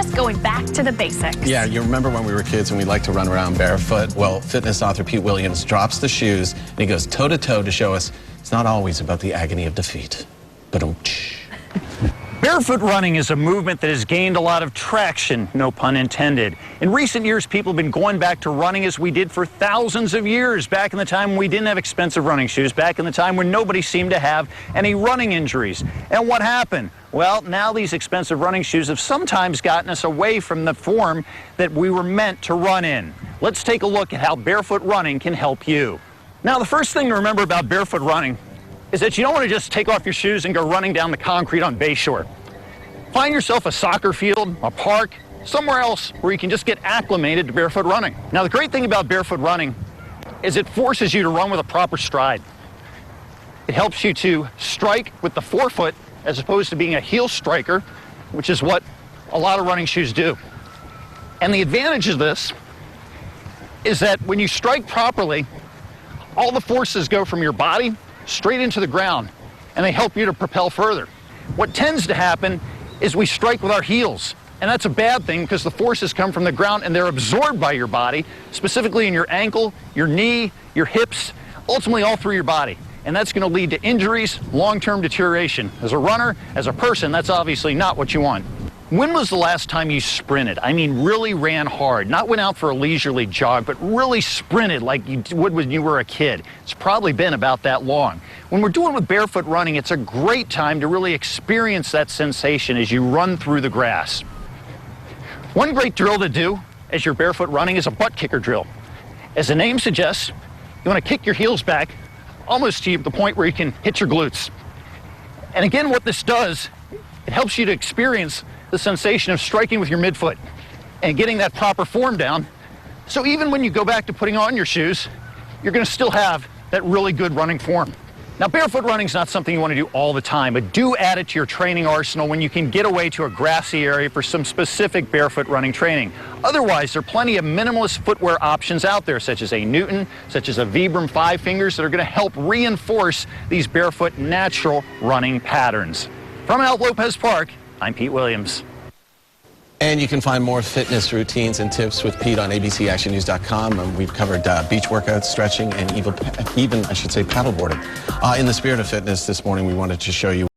just going back to the basics. Yeah, you remember when we were kids and we liked to run around barefoot? Well, fitness author Pete Williams drops the shoes and he goes toe-to-toe to show us it's not always about the agony of defeat. Ba-dum-tsh. Barefoot running is a movement that has gained a lot of traction, no pun intended. In recent years, people have been going back to running as we did for thousands of years, back in the time when we didn't have expensive running shoes, back in the time when nobody seemed to have any running injuries. And what happened? Well, now these expensive running shoes have sometimes gotten us away from the form that we were meant to run in. Let's take a look at how barefoot running can help you. Now, the first thing to remember about barefoot running is that you don't want to just take off your shoes and go running down the concrete on Bayshore. Find yourself a soccer field, a park, somewhere else where you can just get acclimated to barefoot running. Now, the great thing about barefoot running is it forces you to run with a proper stride. It helps you to strike with the forefoot as opposed to being a heel striker, which is what a lot of running shoes do. And the advantage of this is that when you strike properly, all the forces go from your body straight into the ground, and they help you to propel further. What tends to happen is we strike with our heels, and that's a bad thing because the forces come from the ground and they're absorbed by your body, specifically in your ankle, your knee, your hips, ultimately all through your body. And that's going to lead to injuries, long-term deterioration. As a runner, as a person, that's obviously not what you want. When was the last time you sprinted? I mean, really ran hard, not went out for a leisurely jog, but really sprinted like you would when you were a kid. It's probably been about that long. When we're doing with barefoot running, it's a great time to really experience that sensation as you run through the grass. One great drill to do as you're barefoot running is a butt kicker drill. As the name suggests, you want to kick your heels back almost to the point where you can hit your glutes. And again, what this does, it helps you to experience the sensation of striking with your midfoot and getting that proper form down. So even when you go back to putting on your shoes, you're going to still have that really good running form. Now, barefoot running is not something you want to do all the time, but do add it to your training arsenal when you can get away to a grassy area for some specific barefoot running training. Otherwise, there are plenty of minimalist footwear options out there, such as a Newton, such as a Vibram 5 Fingers, that are going to help reinforce these barefoot natural running patterns. From Mount Lopez Park, I'm Pete Williams. And you can find more fitness routines and tips with Pete on abcactionnews.com. We've covered beach workouts, stretching, and even, I should say, paddleboarding. In the spirit of fitness this morning, we wanted to show you